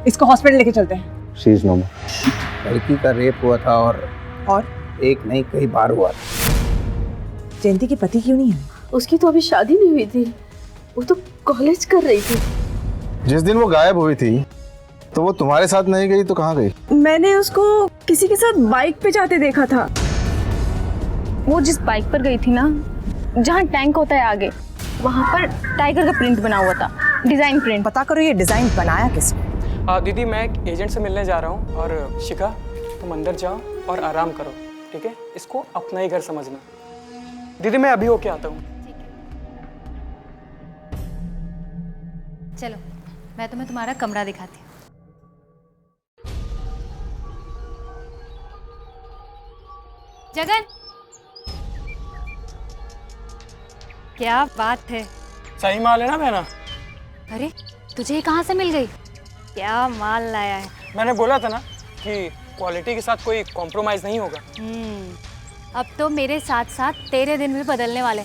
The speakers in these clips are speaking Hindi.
इसको हॉस्पिटल लेके चलते हैं। She is normal. लड़की का रेप हुआ था और एक नहीं कई बार हुआ था। जयंती के पति क्यों नहीं है? उसकी तो अभी शादी नहीं हुई थी, वो तो कॉलेज कर रही थी। जिस दिन वो गायब हुई थी तो वो तुम्हारे साथ नहीं गई तो कहाँ गई? मैंने उसको किसी के साथ बाइक पे जाते देखा था। वो जिस बाइक पर गई थी ना, जहाँ टैंक होता है आगे, वहाँ पर टाइगर का प्रिंट बना हुआ था, डिजाइन प्रिंट। पता करो ये डिजाइन बनाया किसने? दीदी मैं एक एजेंट से मिलने जा रहा हूँ और शिखा तुम अंदर जाओ और आराम करो, ठीक है? इसको अपना ही घर समझना। दीदी मैं अभी होके आता हूँ। चलो मैं तुम्हें तुम्हारा कमरा दिखाती हूँ। जगन, क्या बात है, सही माल है ना बहना? अरे तुझे ये कहाँ से मिल गई? क्या माल लाया है? मैंने बोला था ना कि क्वालिटी के साथ कोई कॉम्प्रोमाइज नहीं होगा। अब तो मेरे साथ साथ तेरे दिन भी बदलने वाले।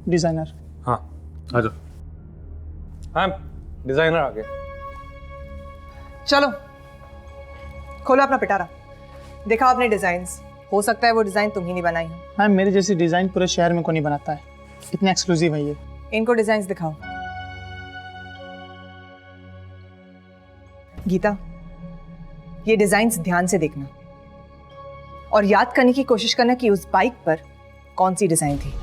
डिजाइनर। हाँ आ जाओ। हाँ डिजाइनर आ गए। चलो खोलो अपना पिटारा, दिखाओ अपने डिजाइन्स। हो सकता है वो डिजाइन तुम ही नहीं बनाई हो। मैम मेरी जैसी डिजाइन पूरे शहर में कोई नहीं बनाता है, इतने एक्सक्लूसिव है ये। इनको डिजाइन्स दिखाओ। गीता, ये डिजाइन्स ध्यान से देखना और याद करने की कोशिश करना कि उस बाइक पर कौन सी डिजाइन थी।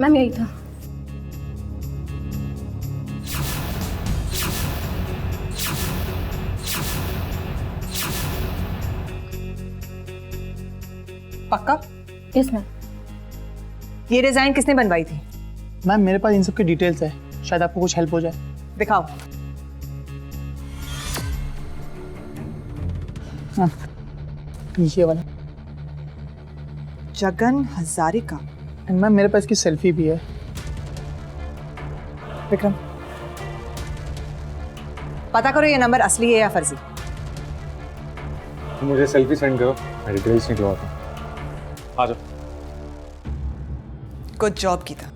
मैम यही था। पक्का? Yes ma'am. ये डिजाइन किसने बनवाई थी? मैम मेरे पास इन सब की डिटेल्स है, शायद आपको कुछ हेल्प हो जाए। दिखाओ। हाँ ये वाला। जगन हजारिका। मैम मेरे पास की सेल्फी भी है। विक्रम, पता करो ये नंबर असली है या फर्जी। मुझे सेल्फी सेंड करो, मैं डिटेल्स निकलवाता हूँ। आ जाओ। Good job Geeta.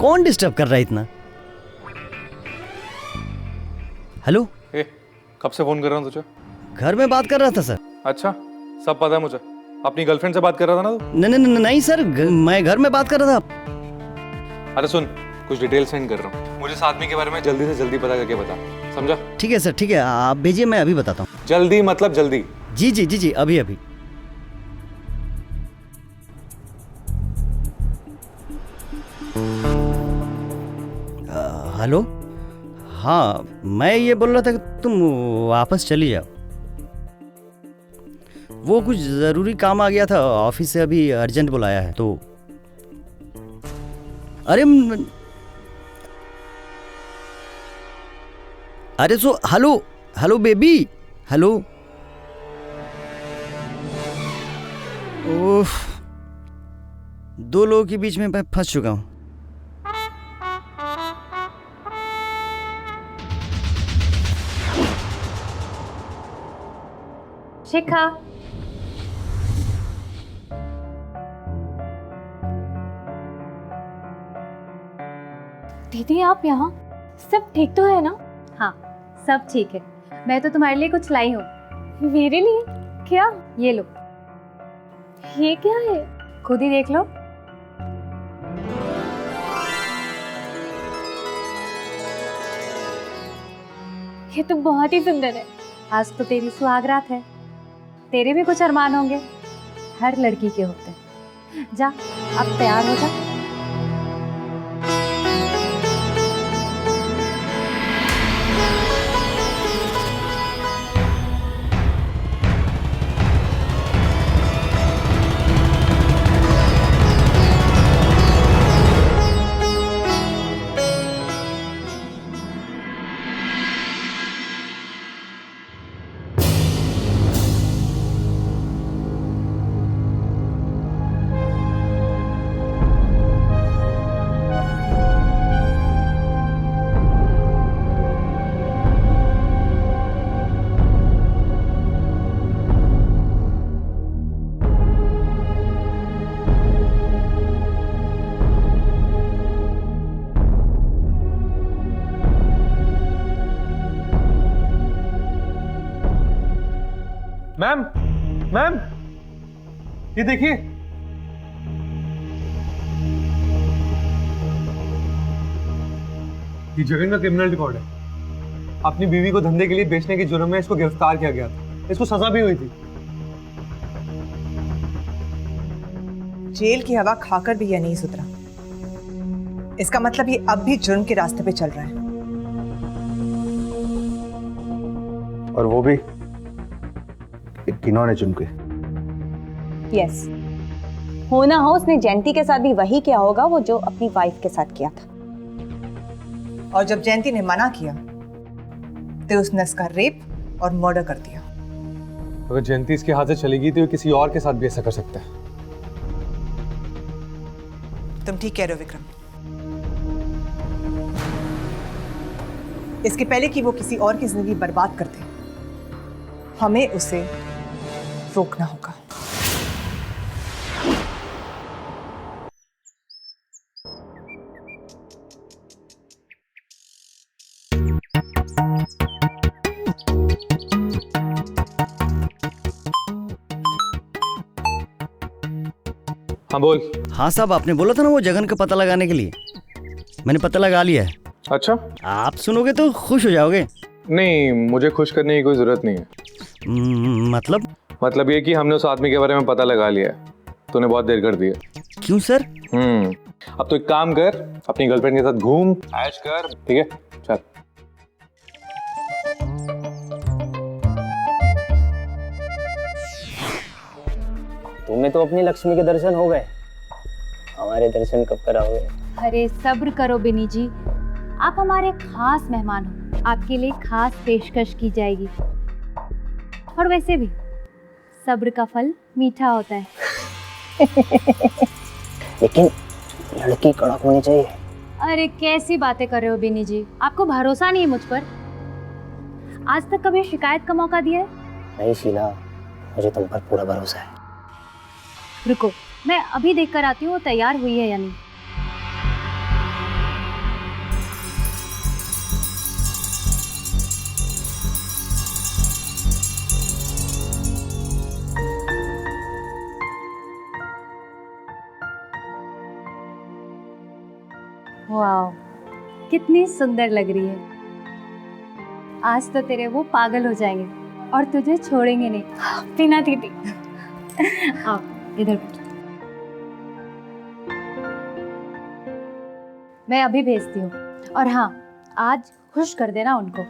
कौन डिस्टर्ब कर रहा है इतना? हेलो, ए, कब से फोन कर रहा हूँ तुझे? घर में बात कर रहा था सर। अच्छा, सब पता है मुझे। अपनी गर्लफ्रेंड से बात कर रहा था ना तू? नहीं सर, मैं घर में बात कर रहा था। अरे सुन, कुछ डिटेल सेंड कर रहा हूँ, मुझे इस आदमी के बारे में जल्दी से जल्दी पता करके बता, समझा? ठीक है सर, ठीक है, आप भेजिए, मैं अभी बताता हूँ। जल्दी मतलब जल्दी। जी जी जी जी, अभी अभी। हेलो, हाँ मैं ये बोल रहा था कि तुम वापस चली जाओ। वो कुछ ज़रूरी काम आ गया था ऑफिस से, अभी अर्जेंट बुलाया है तो। अरे so hello hello baby, hello. Oh, दो लोगों के बीच में मैं फंस चुका हूँ। शिखा, दीदी आप यहाँ? सब ठीक तो है ना? हाँ सब ठीक है। मैं तो तुम्हारे लिए कुछ लाई हूँ। मेरे लिए? क्या? ये लो, ये क्या है? खुद ही देख लो। ये तो बहुत ही सुंदर है। आज तो तेरी सुहागरात है, तेरे भी कुछ अरमान होंगे, हर लड़की के होते हैं। जा अब तैयार हो जा। मैम, मैम, ये देखिए। ये जगन का क्रिमिनल रिकॉर्ड है। अपनी बीवी को धंधे के लिए बेचने के जुर्म में इसको गिरफ्तार किया गया था। इसको सजा भी हुई थी। जेल की हवा खाकर भी यह नहीं सुधरा। इसका मतलब ये अब भी जुर्म के रास्ते पे चल रहा है। और वो भी किन्होंने चुन के? यस, हो ना हो उसने जयंती के साथ भी वही किया होगा वो जो अपनी वाइफ के साथ किया था। और जब जयंती ने मना किया तो उसने उसका रेप और मर्डर कर दिया। अगर जयंती इसके हाथ से चली गई तो ये किसी और के साथ भी ऐसा कर सकता है। तुम ठीक कह रहे हो विक्रम। इसके पहले कि वो किसी और की जिंदगी बर्बाद कर दे, हमें उसे रोकना होगा। हाँ बोल। हाँ साहब, आपने बोला था ना वो जगन का पता लगाने के लिए, मैंने पता लगा लिया है। अच्छा, आप सुनोगे तो खुश हो जाओगे। नहीं, मुझे खुश करने की कोई जरूरत नहीं है। मतलब ये कि हमने उस आदमी के बारे में पता लगा लिया है। तूने बहुत देर कर दी है। क्यों सर? अब तो एक काम कर, अपनी गर्लफ्रेंड के साथ घूम, ऐश कर, ठीक है? चल। तुम्हें तो अपनी लक्ष्मी के दर्शन हो गए, हमारे दर्शन कब कराओगे? अरे सब्र करो बिनी जी, आप हमारे खास मेहमान हो, आपके लिए खास पेशकश की जाएगी। और वैसे भी सब्र का फल मीठा होता है। लेकिन लड़की कड़क होनी चाहिए। अरे कैसी बातें कर रहे हो बिनी जी, आपको भरोसा नहीं है मुझ पर? आज तक कभी शिकायत का मौका दिया है? नहीं शीला, मुझे तुम पर पूरा भरोसा है। रुको, मैं अभी देख कर आती हूँ वो तैयार हुई है या नहीं। वाह, कितनी सुंदर लग रही है। आज तो तेरे वो पागल हो जाएंगे और तुझे छोड़ेंगे नहीं। टीना दीदी, आओ इधर। मैं अभी भेजती हूँ। और हाँ, आज खुश कर देना उनको।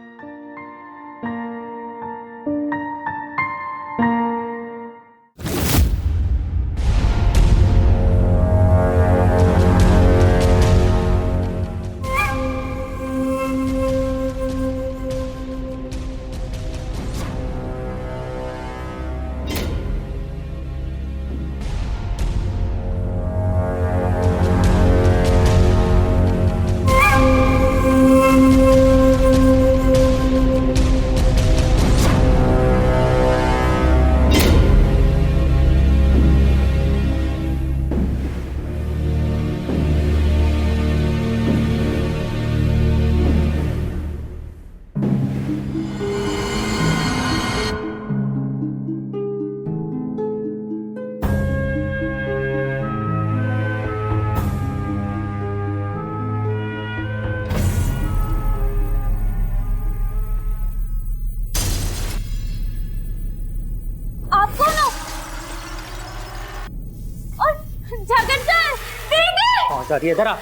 जाती है इधर आ।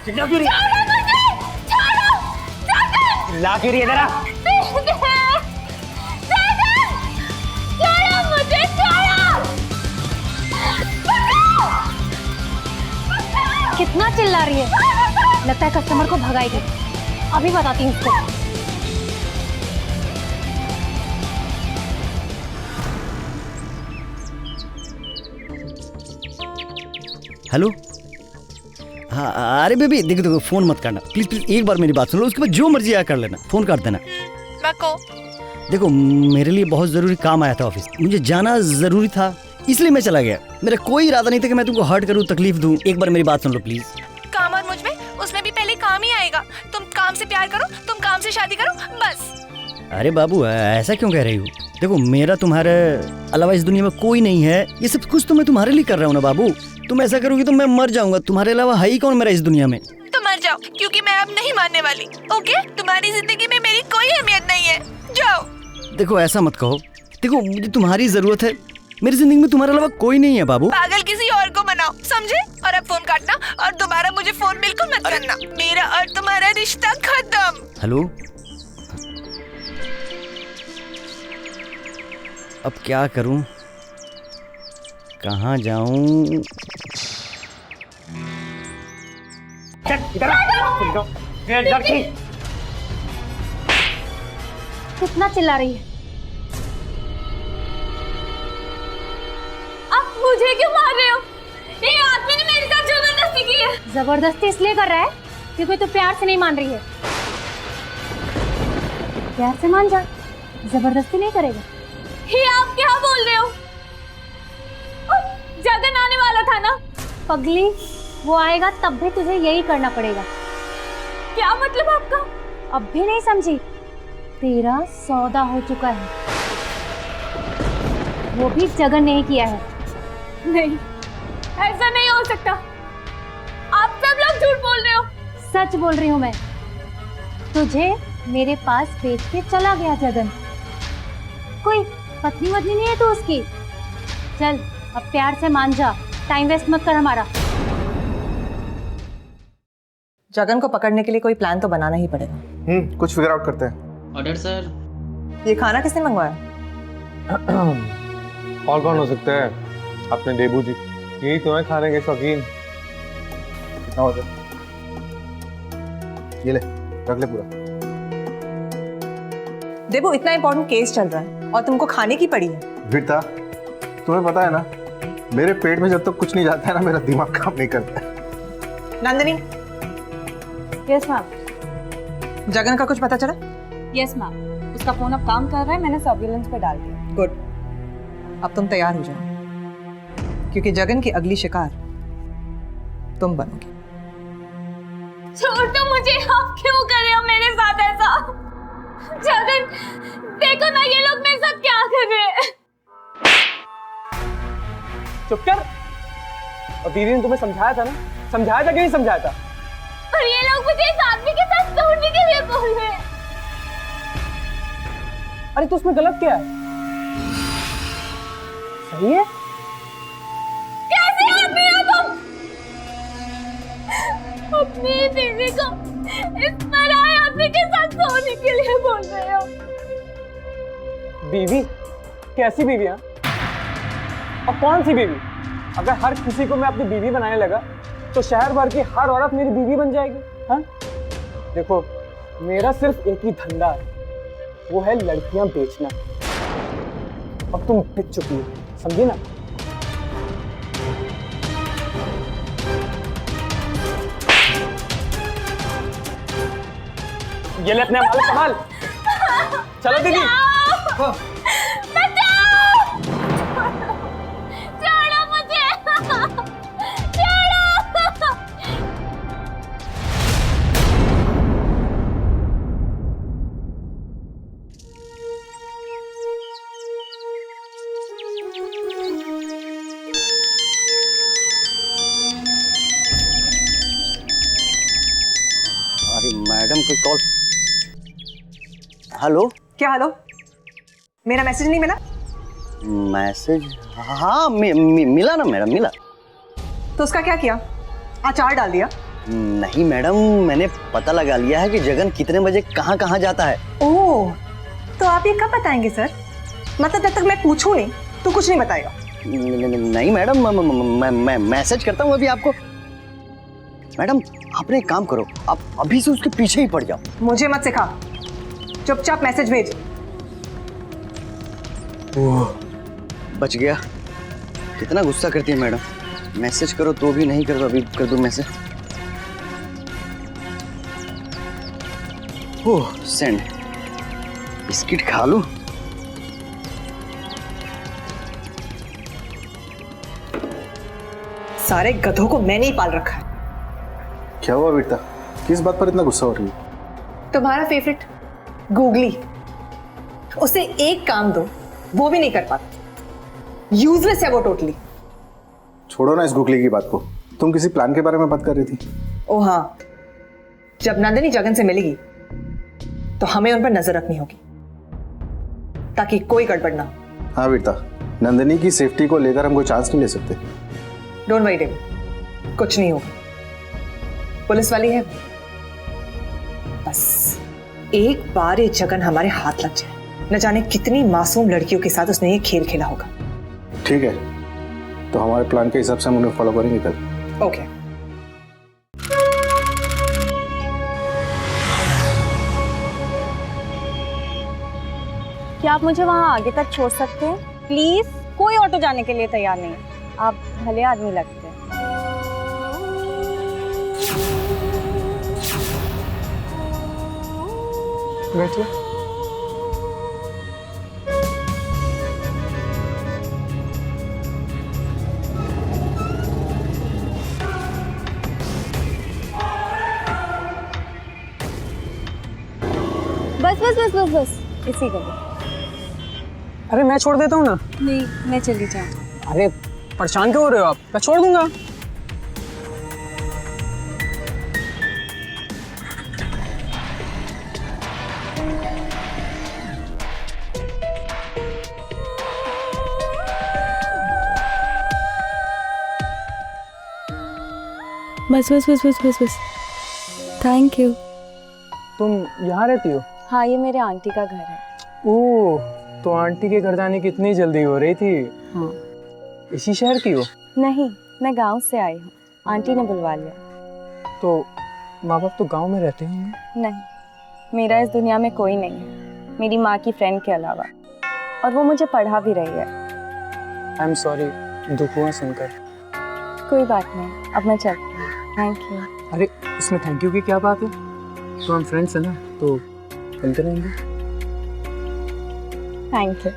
चिल्ला क्यों रही? चिल्ला क्यों रही है? इधर आ। कितना चिल्ला रही है? लगता है कस्टमर को भगाएगी। अभी बताती हूँ उसको। हेलो, हाँ अरे बेबी देखो देखो, फोन मत करना प्लीज प्लीज, एक बार मेरी बात सुन लो, उसके बाद जो मर्जी आया कर लेना, फोन कर देना। देखो मेरे लिए बहुत जरूरी काम आया था ऑफिस, मुझे जाना जरूरी था इसलिए मैं चला गया। मेरा कोई इरादा नहीं था कि मैं तुमको हर्ट करूँ, तकलीफ दूँ। एक बार मेरी बात सुन लो प्लीज। काम और मुझ में, उसमें भी पहले काम ही आएगा। तुम काम से प्यार करो, तुम काम से शादी करो, बस। अरे बाबू ऐसा क्यों कह रही हो? देखो मेरा तुम्हारे अलावा इस दुनिया में कोई नहीं है, ये सब कुछ तो मैं तुम्हारे लिए कर रहा हूँ ना बाबू। तुम ऐसा करोगी तो मैं मर जाऊंगा, तुम्हारे अलावा है ही कौन मेरा इस दुनिया में। तो मर जाओ, क्योंकि मैं अब नहीं मानने वाली। ओके, तुम्हारी जिंदगी में मेरी कोई अहमियत नहीं है, जाओ। देखो ऐसा मत कहो, देखो मुझे तुम्हारी जरूरत है, मेरी जिंदगी में तुम्हारे अलावा कोई नहीं है बाबू। पागल किसी और को बनाओ, समझे? और अब फोन काटना और दोबारा मुझे फोन बिल्कुल मत करना। मेरा और तुम्हारा रिश्ता खत्म। हेलो, अब क्या करूं, कहाँ जाऊं? कितना चिल्ला रही है? आप मुझे क्यों मार रहे हो? ये आदमी ने मेरे साथ जबरदस्ती की है। जबरदस्ती इसलिए कर रहा है क्योंकि तू प्यार से नहीं मान रही है। प्यार से मान जा, जबरदस्ती नहीं करेगा। ये आप क्या बोल रहे हो? जगन आने वाला था ना? पगली, वो आएगा तब भी तुझे यही करना पड़ेगा। क्या मतलब आपका? अब भी नहीं समझी? तेरा सौदा हो चुका है, वो भी जगन ने ही किया है। नहीं, ऐसा नहीं हो सकता। आप सब लोग झूठ बोल रहे हो। सच बोल रही हूँ मैं। तुझे मेरे पास बेच के चला गया जगन। कोई पत्नी वत्नी नहीं है तो उसकी। चल अब प्यार से मान जा, टाइम वेस्ट मत कर हमारा। जगन को पकड़ने के लिए कोई प्लान तो बनाना ही पड़ेगा। कुछ फिगर आउट करते हैं। Order sir. ये खाना किसने मंगवाया? और कौन हो सकता है? अपने देबू जी, यही तो है खाने के शौकीन। कितना हो जाए? ये ले, रख ले पूरा। देबू, इतना इंपॉर्टेंट केस चल रहा है और तुमको खाने की पड़ी है। बेटा, तुम्हें पता है ना, मेरे पेट में जब तक कुछ नहीं जाता है ना, मेरा दिमाग काम नहीं करता है। नंदिनी। Yes ma'am. जगन का कुछ पता चला? यस मैम, उसका फोन अब काम कर रहा है, मैंने सर्विलेंस पे डाल दिया। गुड, अब तुम तैयार हो जाओ क्योंकि जगन की अगली शिकार तुम बनोगे। छोड़ दो मुझे, आप क्यों कर रहे हो मेरे साथ ऐसा? जगन, देखो ना ये लोग मेरे साथ क्या कर रहे हैं। चुप कर। और दीदी ने तुम्हें समझाया था ना, समझाया था कि नहीं समझाया था? और ये लोग मुझे इस आदमी के साथ सोने के लिए बोल रहे हैं। अरे तो उसमें गलत क्या है? सही है। कैसे आदमी हो तुम? अपनी बीवी को इस पराये आदमी के साथ सोने के लिए बोल रहे हो? बीवी? कैसी बीवी? हाँ, और कौन सी बीवी? अगर हर किसी को मैं अपनी बीवी बनाने लगा तो शहर भर की हर औरत मेरी बीवी बन जाएगी। हाँ, देखो मेरा सिर्फ एक ही धंधा है, वो है लड़कियां बेचना। अब तुम बिक चुकी हो, समझी ना? ये ले अपने मालिक संभाल। चलो दीदी। बचाओ! छोड़ो मुझे! छोड़ो! अरे मैडम कोई कॉल। हेलो। क्या हेलो? मेरा मैसेज नहीं मिला? मैसेज? हाँ मिला ना मैडम, मिला। तो उसका क्या किया? अचार डाल दिया? नहीं मैडम, मैंने पता लगा लिया है कि जगन कितने बजे कहाँ कहाँ जाता है। ओह, तो आप ये कब बताएंगे सर? मतलब जब तक मैं पूछूं नहीं तो कुछ नहीं बताएगा? नहीं मैडम, मैं मैसेज करता हूँ अभी आपको। मैडम आपने एक काम करो, आप अभी से उसके पीछे ही पड़ जाओ। मुझे मत सिखा, चुपचाप मैसेज भेज। ओह, बच गया। कितना गुस्सा करती है मैडम, मैसेज करो तो भी नहीं करो। अभी कर दो मैसेज। ओह सेंड। बिस्किट खा लूं। सारे गधों को मैंने ही पाल रखा है। क्या हुआ बेटा, किस बात पर इतना गुस्सा हो रही है? तुम्हारा फेवरेट गूगली, उसे एक काम दो वो भी नहीं कर पाता। यूजलेस है वो टोटली। छोड़ो ना इस गुगली की बात को, तुम किसी प्लान के बारे में बात कर रही थी। ओ हाँ, जब नंदिनी जगन से मिलेगी तो हमें उन पर नजर रखनी होगी ताकि कोई गड़बड़ ना हो। हाँ बेटा, नंदिनी की सेफ्टी को लेकर हम कोई चांस नहीं ले सकते। डोंट वरी डेविड, कुछ नहीं होगा। पुलिस वाली है, बस एक बार ये जगन हमारे हाथ लग जाए, न जाने कितनी मासूम लड़कियों के साथ उसने ये खेल खेला होगा। ठीक है, तो हमारे प्लान के हिसाब से हम उन्हें फॉलो करेंगे कल। ओके। क्या आप मुझे वहाँ आगे तक छोड़ सकते हैं प्लीज? कोई ऑटो जाने के लिए तैयार नहीं है। आप भले आदमी लगते हैं। बैठिए। बस बस बस बस बस इसी को। अरे मैं छोड़ देता हूँ ना। नहीं, मैं चली जाऊँ। अरे परेशान क्यों हो रहे हो आप? मैं छोड़ दूंगा। बस बस बस बस बस बस। Thank you. तुम यहाँ रहती हो? हाँ, ये मेरे आंटी का घर है। ओह, तो आंटी के घर जाने की इतनी जल्दी हो रही थी? हाँ। इसी शहर की हो? नहीं, मैं गांव से आई हूँ, आंटी ने बुलवा लिया। तो माँ बाप तो गांव में रहते होंगे? नहीं, मेरा इस दुनिया में कोई नहीं है मेरी माँ की फ्रेंड के अलावा, और वो मुझे पढ़ा भी रही है। आई एम सॉरी, दुख हुआ सुनकर। कोई बात नहीं, अब मैं चलती हूँ। Thank you. अरे इसमें थैंक यू की क्या बात है? तो हम फ्रेंड्स हैं ना, तो मिलते रहेंगे। Thank you.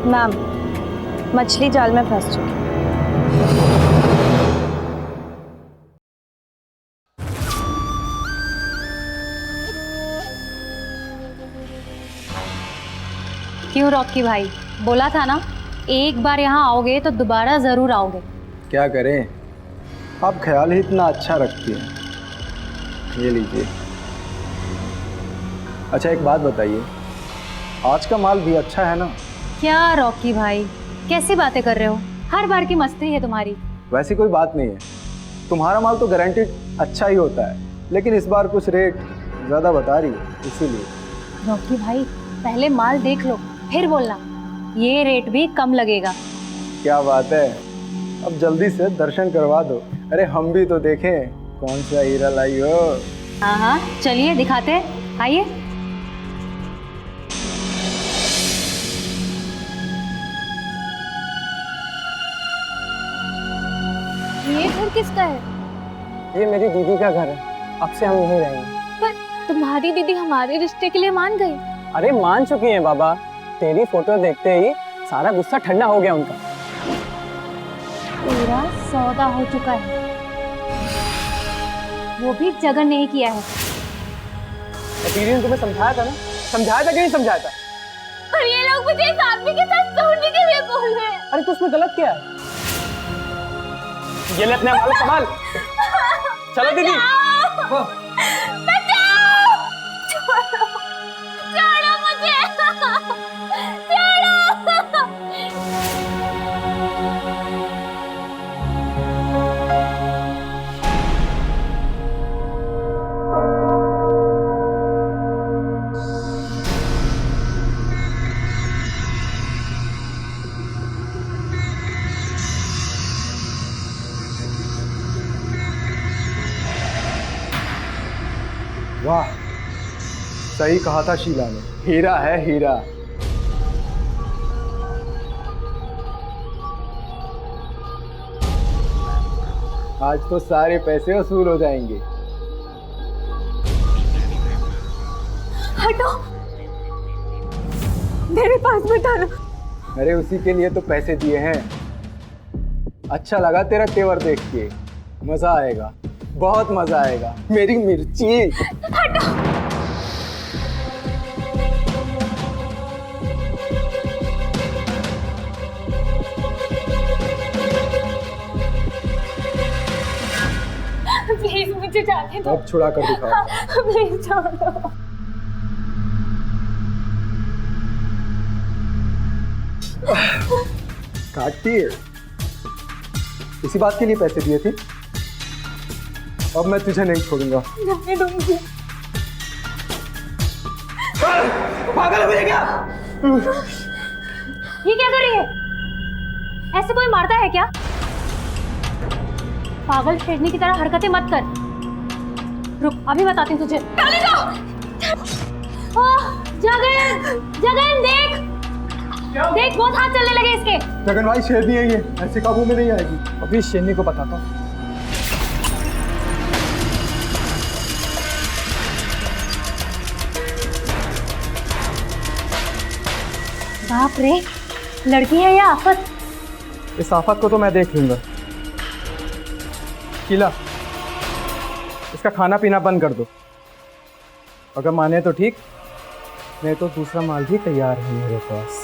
मैम, मछली जाल में फंस चुकी। हूँ रॉकी भाई, बोला था ना, एक बार यहाँ आओगे तो दोबारा ज़रूर आओगे। क्या करें, आप ख्याल ही इतना अच्छा रखती हैं। ये लीजिए। अच्छा एक बात बताइए, आज का माल भी अच्छा है ना? क्या रॉकी भाई, कैसी बातें कर रहे हो? हर बार की मस्ती है तुम्हारी। वैसी कोई बात नहीं है, तुम्हारा माल तो गारंटीड अच्छा ही होता है, लेकिन इस बार कुछ रेट ज़्यादा बता रही है, इसीलिए। रॉकी भाई पहले माल देख लो फिर बोलना, ये रेट भी कम लगेगा। क्या बात है, अब जल्दी से दर्शन करवा दो। अरे हम भी तो देखें कौन सा हीरा लाई हो। हाँ हाँ चलिए दिखाते हैं, आइए। ये घर किसका है? ये मेरी दीदी का घर है, अब से हम यहीं रहेंगे। पर तुम्हारी दीदी हमारे रिश्ते के लिए मान गई। अरे मान चुकी हैं बाबा, तेरी फोटो देखते ही सारा गुस्सा ठंडा हो गया उनका। पूरा सौदा हो चुका है, वो भी जगन नहीं किया है। दीदी ने तुम्हें समझाया था ना, समझाया था कि नहीं समझाया था? पर ये लोग मुझे इस आदमी के साथ सोने के लिए बोल रहे हैं। अरे तो उसमें गलत क्या है? ये ले अपने माल संभाल। चलो दीदी। छोड़ो मुझे। वाह, सही कहा था शीला ने, हीरा है हीरा। आज तो सारे पैसे वसूल हो जाएंगे। हटो, मेरे पास बता दो। अरे उसी के लिए तो पैसे दिए हैं। अच्छा लगा तेरा तेवर देख के, मजा आएगा, बहुत मजा आएगा मेरी मिर्ची। हटो। प्लीज मुझे जाने दो। अब छुड़ा कर दिखाओ। प्लीज छोड़ो। काटती है, इसी बात के लिए पैसे दिए थे। अब मैं तुझे नहीं छोड़ूंगा। जाने दूंगी। पागल है मुझे क्या? ये क्या कर रही है? ऐसे कोई मारता है क्या? पागल शेरनी की तरह हरकतें मत कर। रुक, अभी बताती हूँ तुझे। जगन, जगन देख, देख बहुत हाथ चलने लगे इसके। जगन भाई शेरनी है ये, ऐसे काबू में नहीं आएगी। अभी शेरनी को बताता हूँ। बाप रे, लड़की है या आफत? इस आफत को तो मैं देख लूंगा। शीला, इसका खाना पीना बंद कर दो। अगर माने तो ठीक, नहीं तो दूसरा माल भी तैयार है मेरे पास।